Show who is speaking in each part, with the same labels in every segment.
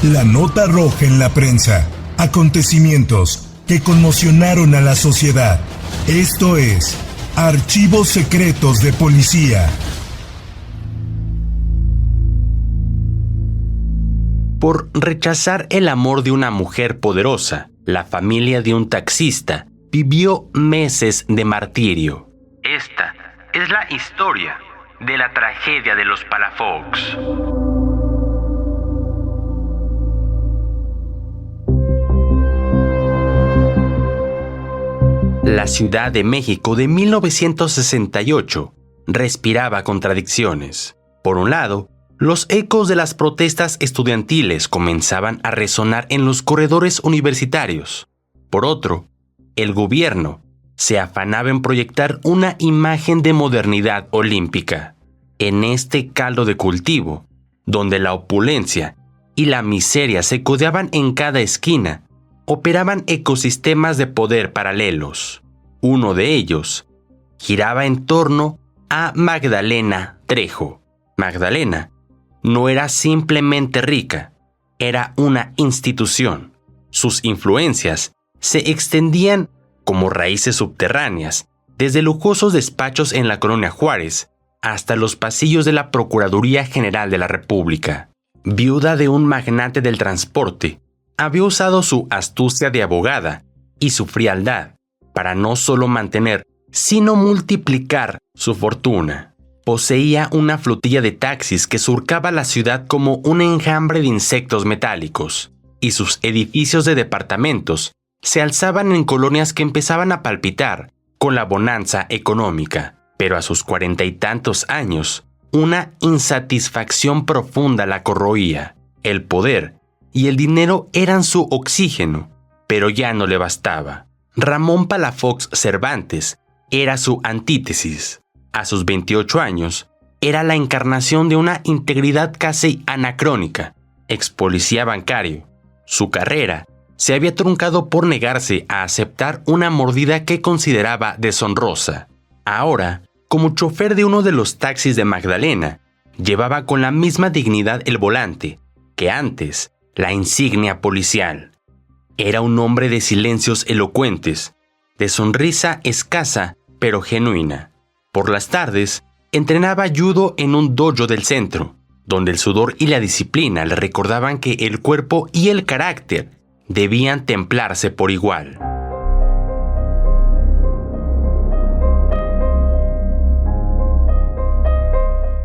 Speaker 1: La nota roja en la prensa. Acontecimientos que conmocionaron a la sociedad. Esto es Archivos Secretos de Policía.
Speaker 2: Por rechazar el amor de una mujer poderosa, la familia de un taxista vivió meses de martirio. Esta es la historia de la tragedia de los Palafox. La Ciudad de México de 1968 respiraba contradicciones. Por un lado, los ecos de las protestas estudiantiles comenzaban a resonar en los corredores universitarios. Por otro, el gobierno se afanaba en proyectar una imagen de modernidad olímpica. En este caldo de cultivo, donde la opulencia y la miseria se codeaban en cada esquina, operaban ecosistemas de poder paralelos. Uno de ellos giraba en torno a Magdalena Trejo. Magdalena no era simplemente rica, era una institución. Sus influencias se extendían como raíces subterráneas, desde lujosos despachos en la Colonia Juárez hasta los pasillos de la Procuraduría General de la República. Viuda de un magnate del transporte, había usado su astucia de abogada y su frialdad para no solo mantener, sino multiplicar su fortuna. Poseía una flotilla de taxis que surcaba la ciudad como un enjambre de insectos metálicos, y sus edificios de departamentos se alzaban en colonias que empezaban a palpitar con la bonanza económica. Pero a sus 40 y tantos años, una insatisfacción profunda la corroía. El poder y el dinero eran su oxígeno, pero ya no le bastaba. Ramón Palafox Cervantes era su antítesis. A sus 28 años, era la encarnación de una integridad casi anacrónica. Ex policía bancario, su carrera se había truncado por negarse a aceptar una mordida que consideraba deshonrosa. Ahora, como chofer de uno de los taxis de Magdalena, llevaba con la misma dignidad el volante que antes la insignia policial. Era un hombre de silencios elocuentes, de sonrisa escasa pero genuina. Por las tardes, entrenaba judo en un dojo del centro, donde el sudor y la disciplina le recordaban que el cuerpo y el carácter debían templarse por igual.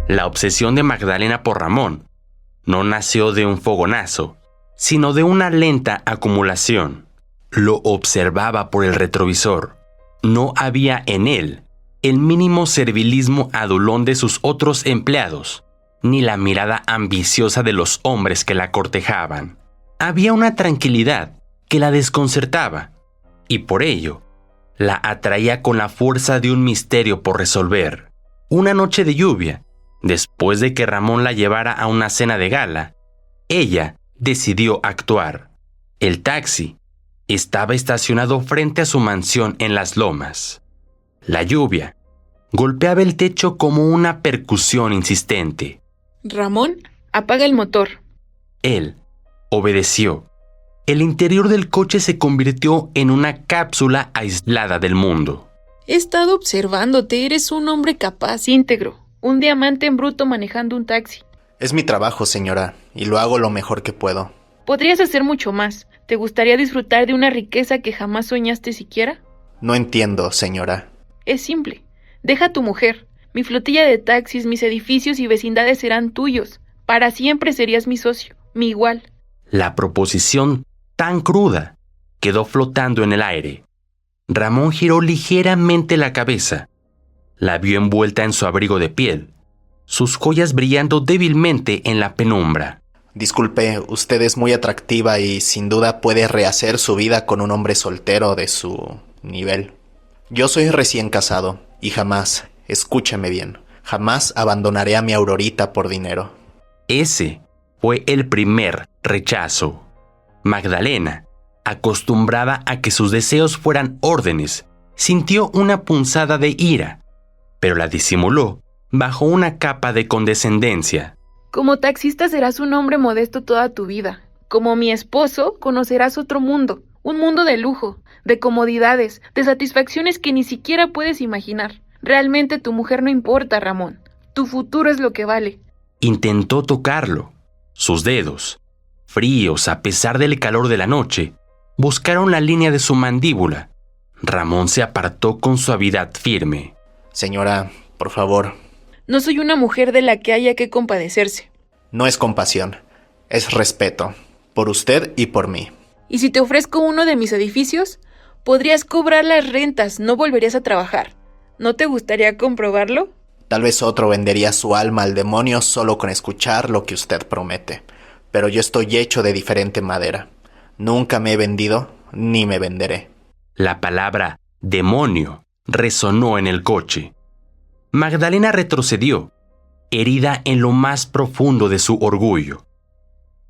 Speaker 2: La obsesión de Magdalena por Ramón no nació de un fogonazo, sino de una lenta acumulación. Lo observaba por el retrovisor. No había en él el mínimo servilismo adulón de sus otros empleados, ni la mirada ambiciosa de los hombres que la cortejaban. Había una tranquilidad que la desconcertaba, y por ello la atraía con la fuerza de un misterio por resolver. Una noche de lluvia, después de que Ramón la llevara a una cena de gala, ella decidió actuar. El taxi estaba estacionado frente a su mansión en Las Lomas. La lluvia golpeaba el techo como una percusión insistente.
Speaker 3: Ramón, apaga el motor.
Speaker 2: Él obedeció. El interior del coche se convirtió en una cápsula aislada del mundo.
Speaker 3: He estado observándote, eres un hombre capaz, íntegro. Un diamante en bruto manejando un taxi.
Speaker 4: Es mi trabajo, señora, y lo hago lo mejor que puedo.
Speaker 3: Podrías hacer mucho más. ¿Te gustaría disfrutar de una riqueza que jamás soñaste siquiera?
Speaker 4: No entiendo, señora.
Speaker 3: Es simple. Deja a tu mujer. Mi flotilla de taxis, mis edificios y vecindades serán tuyos. Para siempre serías mi socio, mi igual.
Speaker 2: La proposición, tan cruda, quedó flotando en el aire. Ramón giró ligeramente la cabeza. La vio envuelta en su abrigo de piel, sus joyas brillando débilmente en la penumbra.
Speaker 4: Disculpe, usted es muy atractiva y sin duda puede rehacer su vida con un hombre soltero de su nivel. Yo soy recién casado y jamás, escúcheme bien, jamás abandonaré a mi Aurorita por dinero.
Speaker 2: Ese fue el primer rechazo. Magdalena, acostumbrada a que sus deseos fueran órdenes, sintió una punzada de ira, pero la disimuló bajo una capa de condescendencia.
Speaker 3: Como taxista serás un hombre modesto toda tu vida. Como mi esposo, conocerás otro mundo, un mundo de lujo, de comodidades, de satisfacciones que ni siquiera puedes imaginar. Realmente tu mujer no importa, Ramón. Tu futuro es lo que vale.
Speaker 2: Intentó tocarlo. Sus dedos, fríos a pesar del calor de la noche, buscaron la línea de su mandíbula. Ramón se apartó con suavidad firme.
Speaker 4: Señora, por favor.
Speaker 3: No soy una mujer de la que haya que compadecerse.
Speaker 4: No es compasión, es respeto, por usted y por mí.
Speaker 3: Y si te ofrezco uno de mis edificios, podrías cobrar las rentas, no volverías a trabajar. ¿No te gustaría comprobarlo?
Speaker 4: Tal vez otro vendería su alma al demonio solo con escuchar lo que usted promete. Pero yo estoy hecho de diferente madera. Nunca me he vendido, ni me venderé.
Speaker 2: La palabra demonio resonó en el coche. Magdalena retrocedió, herida en lo más profundo de su orgullo.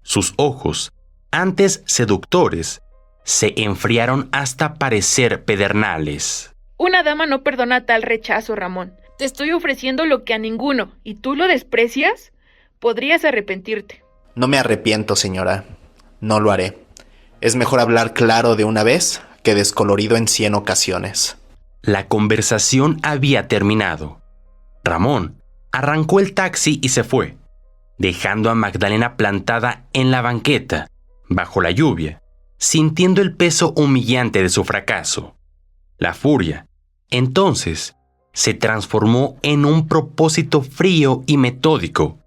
Speaker 2: Sus ojos, antes seductores, se enfriaron hasta parecer pedernales.
Speaker 3: Una dama no perdona tal rechazo, Ramón. Te estoy ofreciendo lo que a ninguno, ¿y tú lo desprecias? Podrías arrepentirte.
Speaker 4: No me arrepiento, señora. No lo haré. Es mejor hablar claro de una vez que descolorido en 100 ocasiones.
Speaker 2: La conversación había terminado. Ramón arrancó el taxi y se fue, dejando a Magdalena plantada en la banqueta, bajo la lluvia, sintiendo el peso humillante de su fracaso. La furia, entonces, se transformó en un propósito frío y metódico.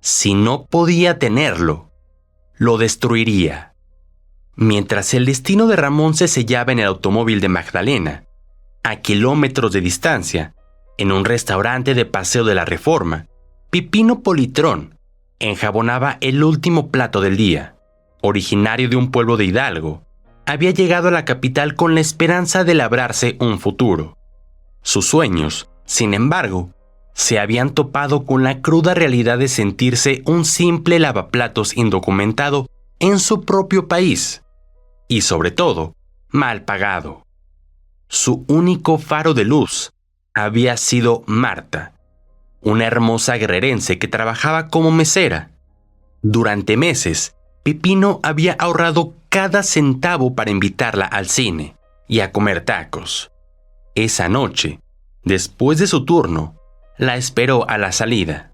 Speaker 2: Si no podía tenerlo, lo destruiría. Mientras el destino de Ramón se sellaba en el automóvil de Magdalena, a kilómetros de distancia, en un restaurante de Paseo de la Reforma, Pipino Politrón enjabonaba el último plato del día. Originario de un pueblo de Hidalgo, había llegado a la capital con la esperanza de labrarse un futuro. Sus sueños, sin embargo, se habían topado con la cruda realidad de sentirse un simple lavaplatos indocumentado en su propio país, y sobre todo, mal pagado. Su único faro de luz había sido Marta, una hermosa guerrerense que trabajaba como mesera. Durante meses, Pipino había ahorrado cada centavo para invitarla al cine y a comer tacos. Esa noche, después de su turno, la esperó a la salida.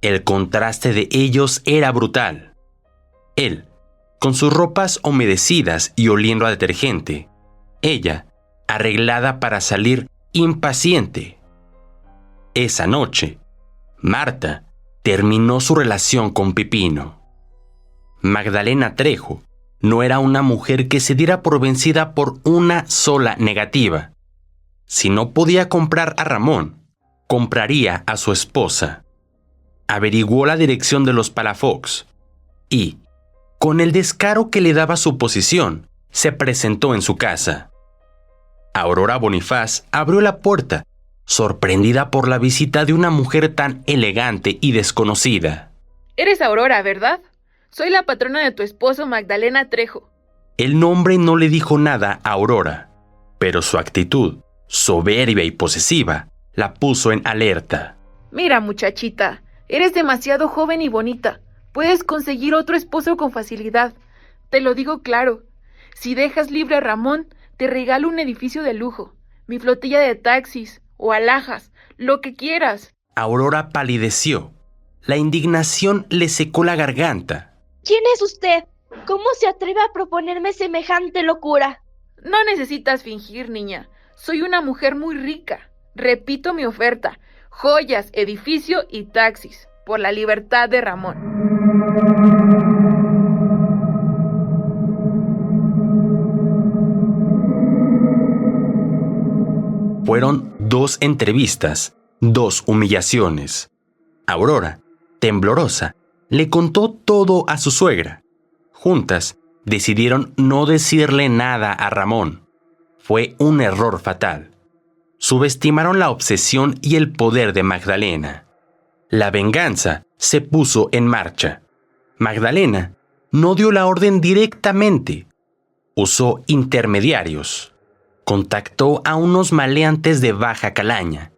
Speaker 2: El contraste de ellos era brutal. Él, con sus ropas humedecidas y oliendo a detergente. Ella, arreglada para salir, impaciente. Esa noche, Marta terminó su relación con Pipino. Magdalena Trejo no era una mujer que se diera por vencida por una sola negativa. Si no podía comprar a Ramón, compraría a su esposa. Averiguó la dirección de los Palafox y, con el descaro que le daba su posición, se presentó en su casa. Aurora Bonifaz abrió la puerta, sorprendida por la visita de una mujer tan elegante y desconocida.
Speaker 3: Eres Aurora, ¿verdad? Soy la patrona de tu esposo, Magdalena Trejo.
Speaker 2: El nombre no le dijo nada a Aurora, pero su actitud, soberbia y posesiva, la puso en alerta.
Speaker 3: Mira, muchachita, eres demasiado joven y bonita. Puedes conseguir otro esposo con facilidad. Te lo digo claro. Si dejas libre a Ramón, te regalo un edificio de lujo, mi flotilla de taxis o alhajas, lo que quieras.
Speaker 2: Aurora palideció. La indignación le secó la garganta.
Speaker 5: ¿Quién es usted? ¿Cómo se atreve a proponerme semejante locura?
Speaker 3: No necesitas fingir, niña. Soy una mujer muy rica. Repito mi oferta: joyas, edificio y taxis, por la libertad de Ramón.
Speaker 2: Fueron 2 entrevistas, 2 humillaciones. Aurora, temblorosa, le contó todo a su suegra. Juntas, decidieron no decirle nada a Ramón. Fue un error fatal. Subestimaron la obsesión y el poder de Magdalena. La venganza se puso en marcha. Magdalena no dio la orden directamente. Usó intermediarios. Contactó a unos maleantes de baja calaña,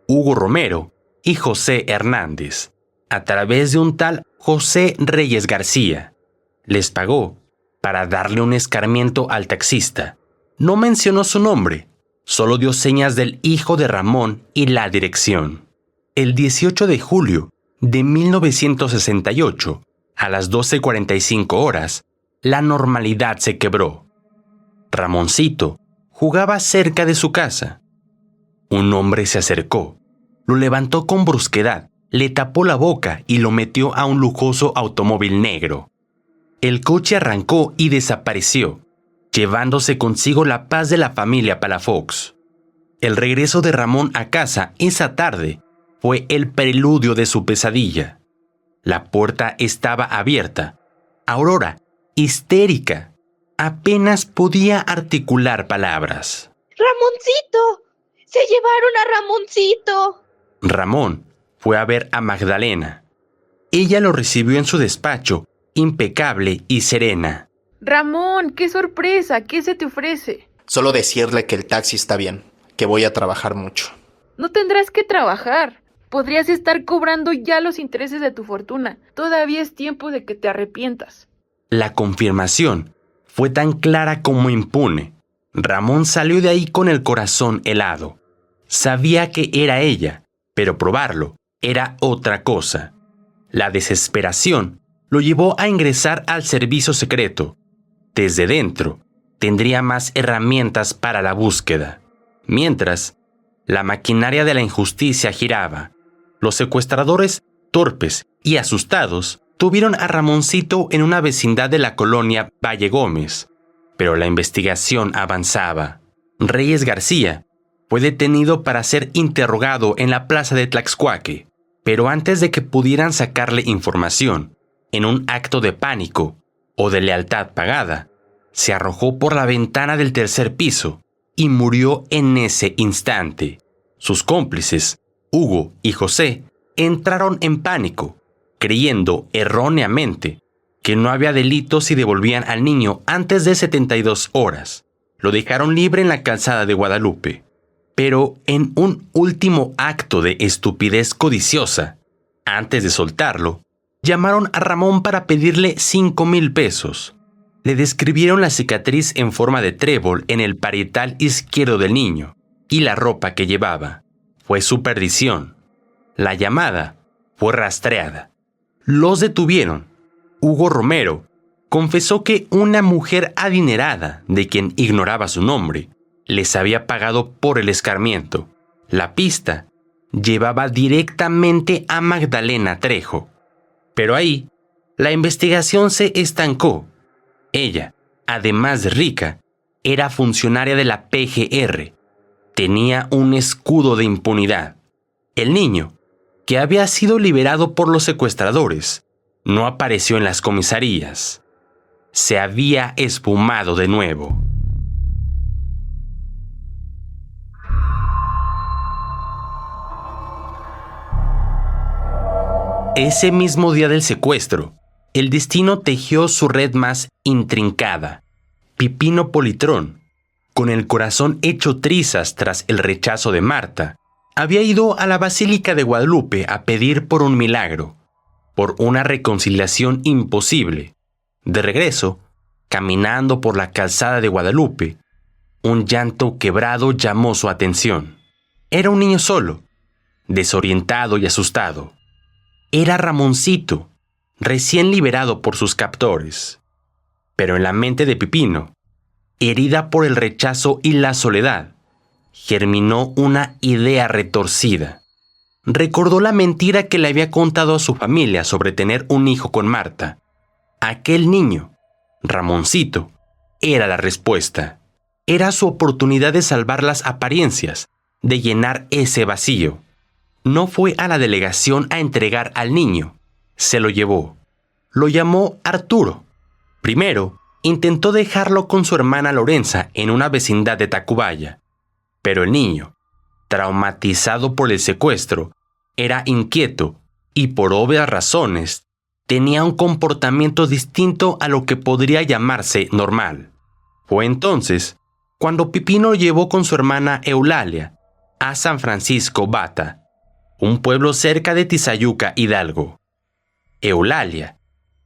Speaker 2: Hugo Romero y José Hernández, a través de un tal José Reyes García. Les pagó para darle un escarmiento al taxista. No mencionó su nombre, solo dio señas del hijo de Ramón y la dirección. El 18 de julio de 1968, a las 12:45 horas, la normalidad se quebró. Ramoncito jugaba cerca de su casa. Un hombre se acercó, lo levantó con brusquedad, le tapó la boca y lo metió a un lujoso automóvil negro. El coche arrancó y desapareció, llevándose consigo la paz de la familia Palafox. El regreso de Ramón a casa esa tarde fue el preludio de su pesadilla. La puerta estaba abierta. Aurora, histérica, apenas podía articular palabras.
Speaker 5: ¡Ramoncito! ¡Se llevaron a Ramoncito!
Speaker 2: Ramón fue a ver a Magdalena. Ella lo recibió en su despacho, impecable y serena.
Speaker 3: Ramón, qué sorpresa, ¿qué se te ofrece?
Speaker 4: Solo decirle que el taxi está bien, que voy a trabajar mucho.
Speaker 3: No tendrás que trabajar. Podrías estar cobrando ya los intereses de tu fortuna. Todavía es tiempo de que te arrepientas.
Speaker 2: La confirmación fue tan clara como impune. Ramón salió de ahí con el corazón helado. Sabía que era ella, pero probarlo era otra cosa. La desesperación lo llevó a ingresar al servicio secreto. Desde dentro, tendría más herramientas para la búsqueda. Mientras, la maquinaria de la injusticia giraba. Los secuestradores, torpes y asustados, tuvieron a Ramoncito en una vecindad de la colonia Valle Gómez. Pero la investigación avanzaba. Reyes García fue detenido para ser interrogado en la plaza de Tlaxcuaque. Pero antes de que pudieran sacarle información, en un acto de pánico o de lealtad pagada, se arrojó por la ventana del tercer piso y murió en ese instante. Sus cómplices, Hugo y José, entraron en pánico, creyendo erróneamente que no había delito si devolvían al niño antes de 72 horas. Lo dejaron libre en la calzada de Guadalupe. Pero en un último acto de estupidez codiciosa, antes de soltarlo, llamaron a Ramón para pedirle 5,000 pesos. Le describieron la cicatriz en forma de trébol en el parietal izquierdo del niño y la ropa que llevaba. Fue su perdición. La llamada fue rastreada. Los detuvieron. Hugo Romero confesó que una mujer adinerada, de quien ignoraba su nombre, les había pagado por el escarmiento. La pista llevaba directamente a Magdalena Trejo. Pero ahí, la investigación se estancó. Ella, además de rica, era funcionaria de la PGR. Tenía un escudo de impunidad. El niño, que había sido liberado por los secuestradores, no apareció en las comisarías. Se había esfumado de nuevo. Ese mismo día del secuestro, el destino tejió su red más intrincada. Pipino Politrón, con el corazón hecho trizas tras el rechazo de Marta, había ido a la Basílica de Guadalupe a pedir por un milagro, por una reconciliación imposible. De regreso, caminando por la calzada de Guadalupe, un llanto quebrado llamó su atención. Era un niño solo, desorientado y asustado. Era Ramoncito, recién liberado por sus captores. Pero en la mente de Pipino, herida por el rechazo y la soledad, germinó una idea retorcida. Recordó la mentira que le había contado a su familia sobre tener un hijo con Marta. Aquel niño, Ramoncito, era la respuesta. Era su oportunidad de salvar las apariencias, de llenar ese vacío. No fue a la delegación a entregar al niño. Se lo llevó. Lo llamó Arturo. Primero, intentó dejarlo con su hermana Lorenza en una vecindad de Tacubaya. Pero el niño, traumatizado por el secuestro, era inquieto y por obvias razones tenía un comportamiento distinto a lo que podría llamarse normal. Fue entonces cuando Pipino lo llevó con su hermana Eulalia a San Francisco Bata, un pueblo cerca de Tizayuca, Hidalgo. Eulalia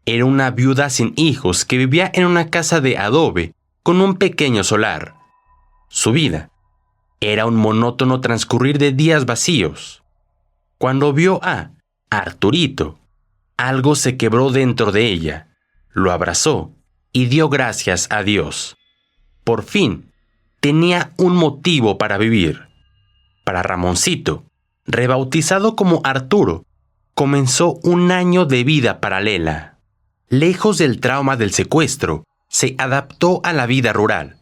Speaker 2: Era una viuda sin hijos que vivía en una casa de adobe con un pequeño solar. Su vida era un monótono transcurrir de días vacíos. Cuando vio a Arturito, algo se quebró dentro de ella, lo abrazó y dio gracias a Dios. Por fin, tenía un motivo para vivir. Para Ramoncito, rebautizado como Arturo, comenzó un año de vida paralela. Lejos del trauma del secuestro, se adaptó a la vida rural.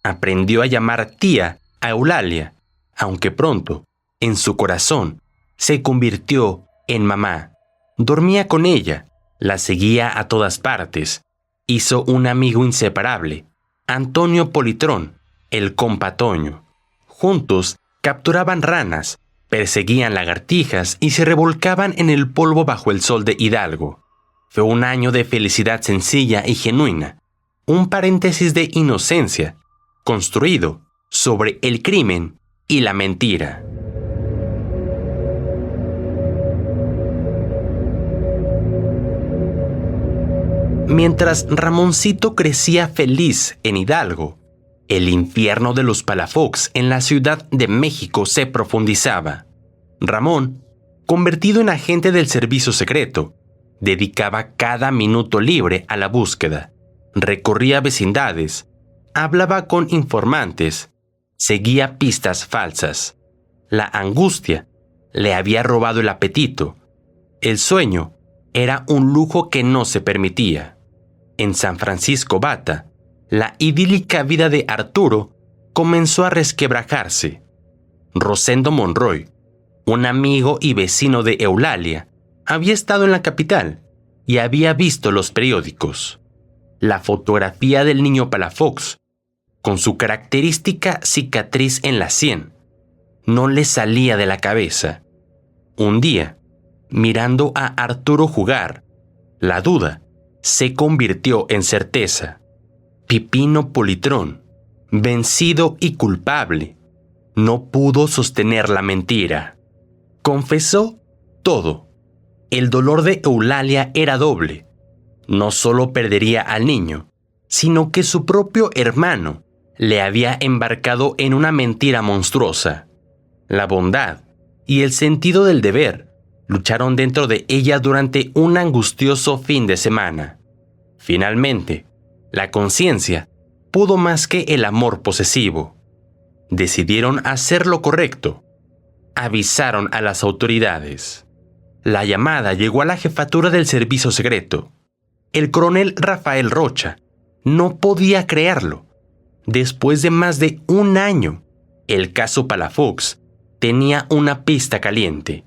Speaker 2: Aprendió a llamar tía a Eulalia, aunque pronto, en su corazón, se convirtió en mamá. Dormía con ella, la seguía a todas partes. Hizo un amigo inseparable, Antonio Politrón, el compa Toño. Juntos capturaban ranas, perseguían lagartijas y se revolcaban en el polvo bajo el sol de Hidalgo. Fue un año de felicidad sencilla y genuina, un paréntesis de inocencia, construido sobre el crimen y la mentira. Mientras Ramoncito crecía feliz en Hidalgo, el infierno de los Palafox en la Ciudad de México se profundizaba. Ramón, convertido en agente del servicio secreto, dedicaba cada minuto libre a la búsqueda. Recorría vecindades, hablaba con informantes, seguía pistas falsas. La angustia le había robado el apetito. El sueño era un lujo que no se permitía. En San Francisco Bata, la idílica vida de Arturo comenzó a resquebrajarse. Rosendo Monroy, un amigo y vecino de Eulalia, había estado en la capital y había visto los periódicos. La fotografía del niño Palafox, con su característica cicatriz en la sien, no le salía de la cabeza. Un día, mirando a Arturo jugar, la duda se convirtió en certeza. Pipino Politrón, vencido y culpable, no pudo sostener la mentira. Confesó todo. El dolor de Eulalia era doble. No solo perdería al niño, sino que su propio hermano le había embarcado en una mentira monstruosa. La bondad y el sentido del deber lucharon dentro de ella durante un angustioso fin de semana. Finalmente, la conciencia pudo más que el amor posesivo. Decidieron hacer lo correcto. Avisaron a las autoridades. La llamada llegó a la jefatura del servicio secreto. El coronel Rafael Rocha no podía creerlo. Después de más de un año, el caso Palafox tenía una pista caliente.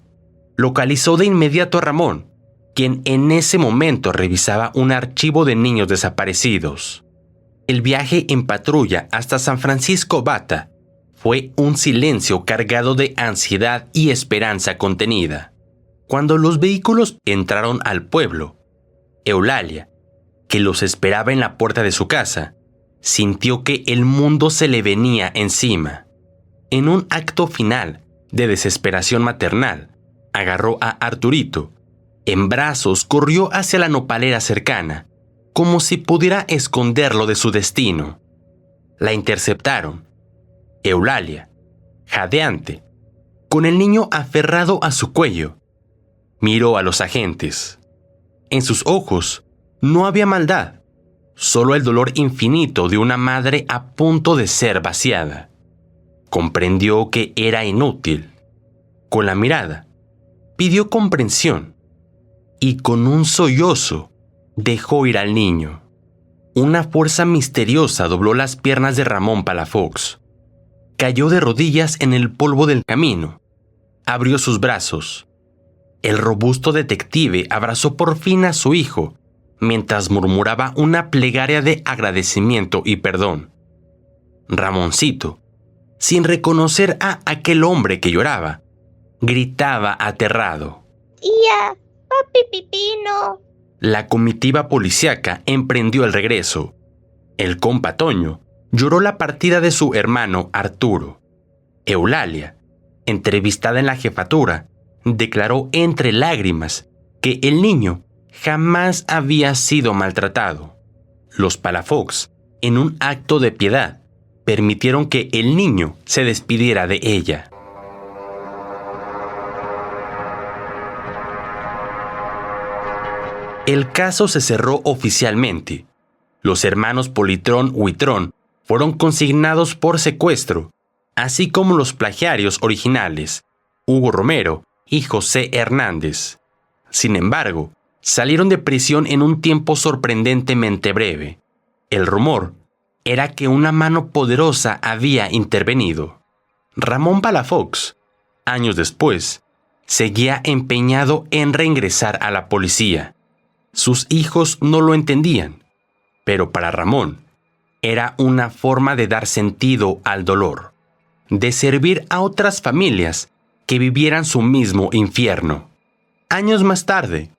Speaker 2: Localizó de inmediato a Ramón, quien en ese momento revisaba un archivo de niños desaparecidos. El viaje en patrulla hasta San Francisco Bata fue un silencio cargado de ansiedad y esperanza contenida. Cuando los vehículos entraron al pueblo, Eulalia, que los esperaba en la puerta de su casa, sintió que el mundo se le venía encima. En un acto final de desesperación maternal, agarró a Arturito. En brazos corrió hacia la nopalera cercana, como si pudiera esconderlo de su destino. La interceptaron. Eulalia, jadeante, con el niño aferrado a su cuello, miró a los agentes. En sus ojos no había maldad, solo el dolor infinito de una madre a punto de ser vaciada. Comprendió que era inútil. Con la mirada, pidió comprensión y con un sollozo dejó ir al niño. Una fuerza misteriosa dobló las piernas de Ramón Palafox. Cayó de rodillas en el polvo del camino. Abrió sus brazos. El robusto detective abrazó por fin a su hijo, mientras murmuraba una plegaria de agradecimiento y perdón. Ramoncito, sin reconocer a aquel hombre que lloraba, gritaba aterrado:
Speaker 5: ¡Tía! ¡Papi Pipino!
Speaker 2: La comitiva policíaca emprendió el regreso. El compa Toño lloró la partida de su hermano Arturo. Eulalia, entrevistada en la jefatura, declaró entre lágrimas que el niño jamás había sido maltratado. Los Palafox, en un acto de piedad, permitieron que el niño se despidiera de ella. El caso se cerró oficialmente. Los hermanos Politrón-Huitrón fueron consignados por secuestro, así como los plagiarios originales, Hugo Romero y José Hernández. Sin embargo, salieron de prisión en un tiempo sorprendentemente breve. El rumor era que una mano poderosa había intervenido. Ramón Palafox, años después, seguía empeñado en reingresar a la policía. Sus hijos no lo entendían, pero para Ramón era una forma de dar sentido al dolor, de servir a otras familias que vivieran su mismo infierno. Años más tarde,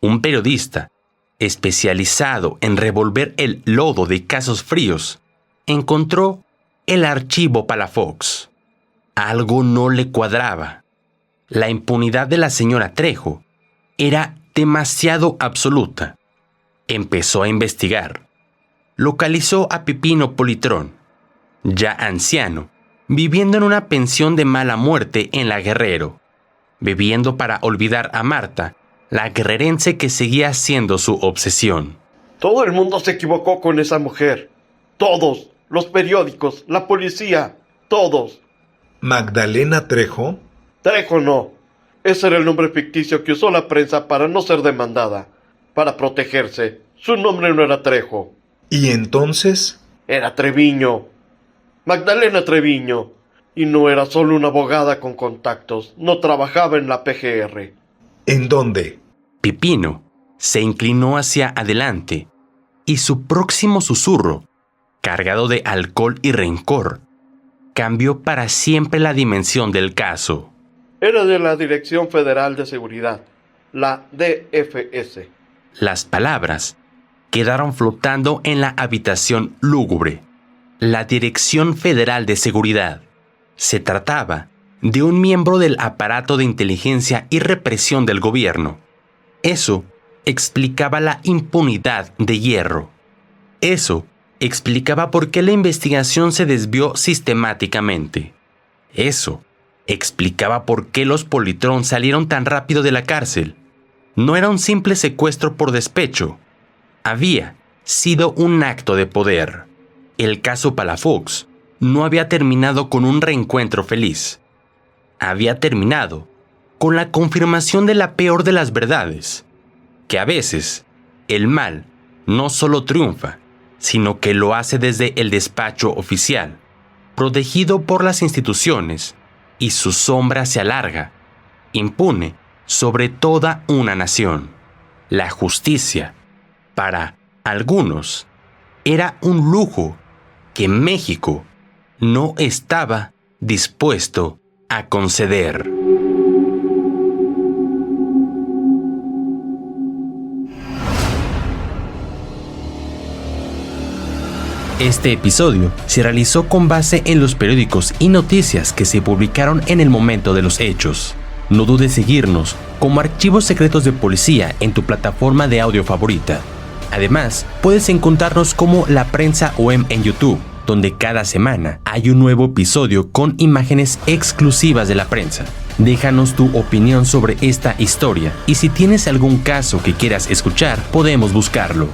Speaker 2: un periodista especializado en revolver el lodo de casos fríos encontró el archivo Palafox. Algo no le cuadraba. La impunidad de la señora Trejo era demasiado absoluta. Empezó a investigar. Localizó a Pipino Politrón, ya anciano, viviendo en una pensión de mala muerte en La Guerrero, bebiendo para olvidar a Marta, la guerrerense que seguía siendo su obsesión.
Speaker 6: Todo el mundo se equivocó con esa mujer. Todos, los periódicos, la policía, todos.
Speaker 1: ¿Magdalena Trejo?
Speaker 6: Trejo no. Ese era el nombre ficticio que usó la prensa para no ser demandada. Para protegerse. Su nombre no era Trejo.
Speaker 1: ¿Y entonces?
Speaker 6: Era Treviño. Magdalena Treviño. Y no era solo una abogada con contactos. No trabajaba en la PGR.
Speaker 1: ¿En dónde?
Speaker 2: Pipino se inclinó hacia adelante y su próximo susurro, cargado de alcohol y rencor, cambió para siempre la dimensión del caso.
Speaker 6: Era de la Dirección Federal de Seguridad, la DFS.
Speaker 2: Las palabras quedaron flotando en la habitación lúgubre. La Dirección Federal de Seguridad. Se trataba de un miembro del aparato de inteligencia y represión del gobierno. Eso explicaba la impunidad de Hierro. Eso explicaba por qué la investigación se desvió sistemáticamente. Eso explicaba por qué los Politrón salieron tan rápido de la cárcel. No era un simple secuestro por despecho. Había sido un acto de poder. El caso Palafox no había terminado con un reencuentro feliz. Había terminado con la confirmación de la peor de las verdades, que a veces el mal no solo triunfa, sino que lo hace desde el despacho oficial, protegido por las instituciones, y su sombra se alarga, impune sobre toda una nación. La justicia, para algunos, era un lujo que México no estaba dispuesto a conceder. Este episodio se realizó con base en los periódicos y noticias que se publicaron en el momento de los hechos. No dudes seguirnos como Archivos Secretos de Policía en tu plataforma de audio favorita. Además, puedes encontrarnos como La Prensa OEM en YouTube, donde cada semana hay un nuevo episodio con imágenes exclusivas de la prensa. Déjanos tu opinión sobre esta historia y si tienes algún caso que quieras escuchar, podemos buscarlo.